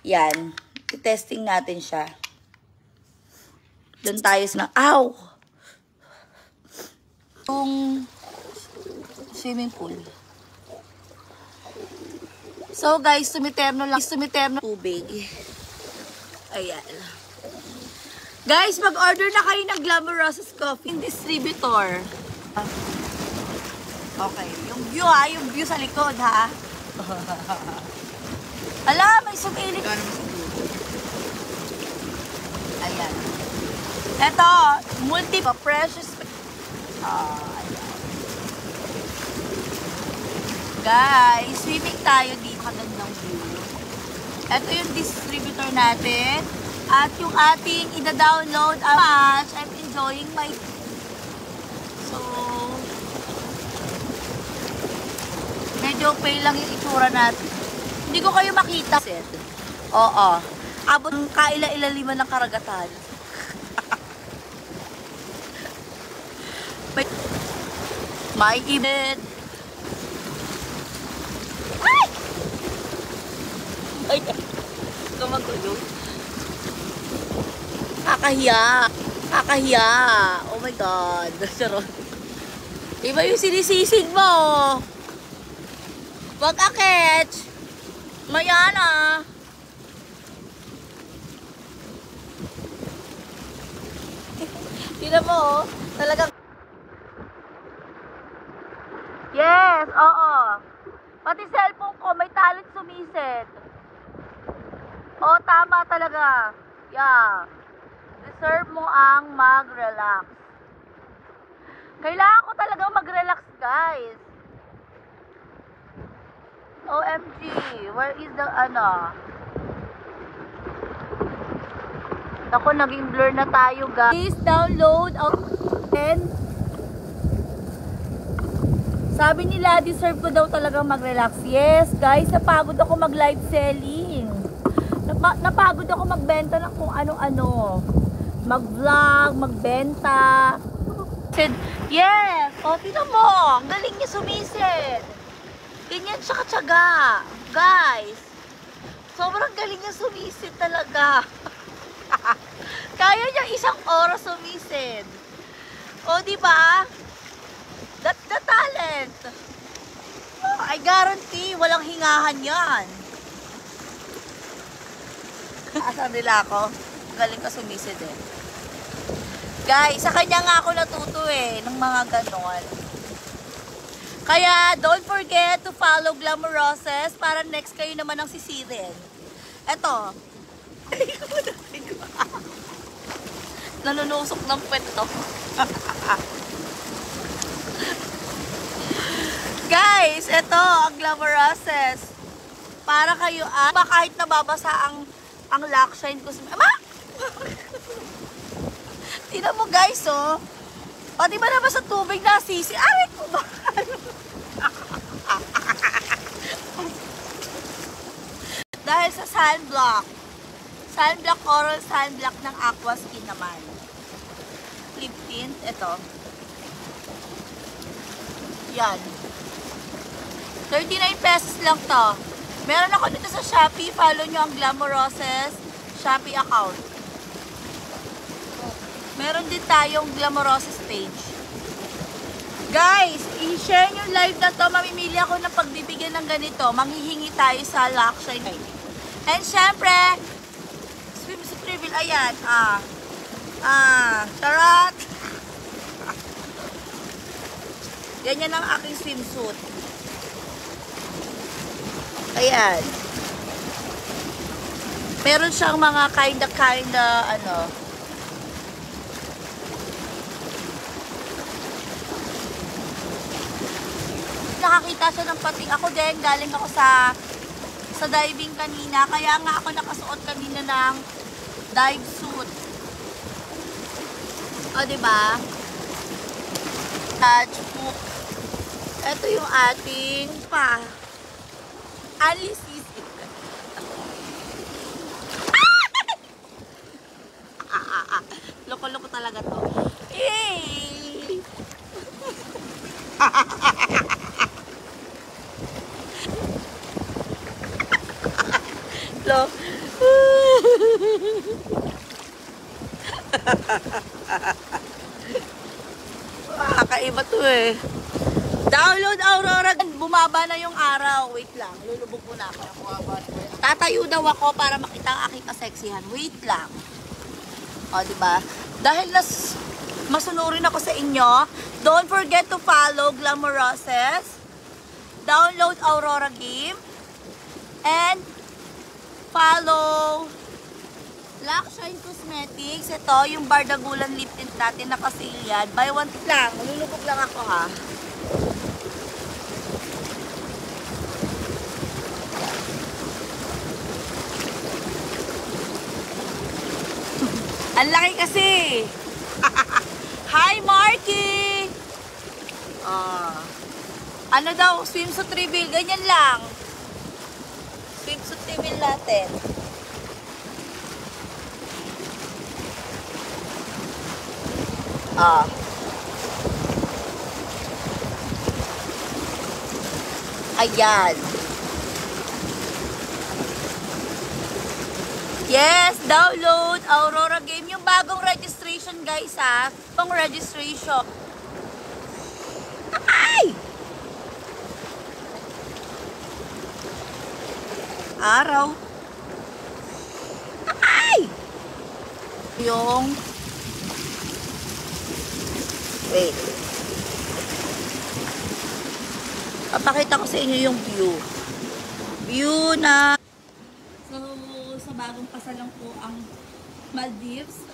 Yan. I-testing natin siya. Doon tayo sa... Ow! Yung swimming pool. So guys, sumiterno lang. Sumiterno tubig. Ayan. Guys, mag-order na kayo ng Glamorous Coffee distributor. Okay. Yung view ha. Yung view sa likod ha. Ala, may sumilip. Ayan. Ito, precious. Ayan. Guys, swimming tayo dito. Kagandang view. Ito yung distributor natin. At yung ating ida-download. I'm enjoying my... So, medyo pale lang yung itsura natin. Hindi ko kayo makita. Oo. Abot ng kaila-ilaliman ng karagatan. May ibit. Ay! Ay! Gumagulo. Kakahiya. Kakahiya. Oh my God. Sarot. Iba yung sinisisig mo. Wag aketch. Mayana. Tignan mo, talagang... Yes, oo. Pati cellphone ko, may talent sumisid. Oo, tama talaga. Yeah. Deserve mo ang mag-relax. Kailangan ko talagang mag-relax, guys. OMG, where is the, Ako, naging blur na tayo, guys. Please download and sabi nila, deserve ko daw talagang mag-relax. Yes, guys, napagod ako mag-live selling. Napagod ako magbenta ng kung ano-ano. Mag-vlog, magbenta. Yes, o, tignan mo. Ang galing niya sumisid. Ganyan siya katsaga. Guys, sobrang galing niya sumisid talaga. Kaya niya isang oras sumisid. O, diba? That's the talent. Oh, I guarantee, walang hingahan yan. Asan nila ako? Galing ka sumisid eh. Guys, sa kanya nga ako natuto eh, ng mga ganon. Kaya, don't forget to follow Glamoroses para next kayo naman ang sisirin. Eto. Nanunusok ng pet to. Guys, ito ang Glamoroses. Para kayo kahit nababasa ang Lakshine ko. Ama! Tingnan mo guys, oh. O, di ba naman sa tubig na sisi? Aray ko ba? Dahil sa sunblock. Sunblock, oral sunblock ng Aqua Skin naman. Lip tint, ito. Yan. 39 pesos lang to. Meron ako dito sa Shopee. Follow nyo ang Glamoroses Shopee account. Meron din tayong Glamoroses page. Guys, i-share nyo live na to. Mamimili ako ng pagbibigyan ng ganito. Manghihingi tayo sa Lakshine. And syempre, swimsuit reveal. Ayan. Charot. Ganyan ang aking swimsuit. Ayan. Meron siyang mga kinda, nakakita siya ng pating. Ako din, galing ako sa diving kanina. Kaya nga ako nakasuot kanina ng dive suit. O, diba? Touch book. Ito yung ating alisis. Loko-loko talaga to. Yay! Kakaiba to eh. Download Aurora. Bumaba na yung araw. Wait lang. Lulubog muna ako. Tatayo daw ako para makita ang aking kaseksihan. Wait lang. O, diba? Dahil masunurin ako sa inyo, don't forget to follow Glamoroses. Download Aurora Game. And follow Black Shine Cosmetics. Ito, yung Bardagulan lip tint natin, naka-sale yan. Buy one lang. Lulubog lang ako ha. Ang laki kasi. Hi, Marky! Ano daw? Swimsuit reveal. Ganyan lang. Swimsuit reveal natin. Ayan. Yes, download Aurora Game. Yung bagong registration, guys, ha. Pang registration. Ay! Araw. Ay! Yung wait. Papakita ko sa inyo yung view. View na sa bagong pasalang po ang Maldives.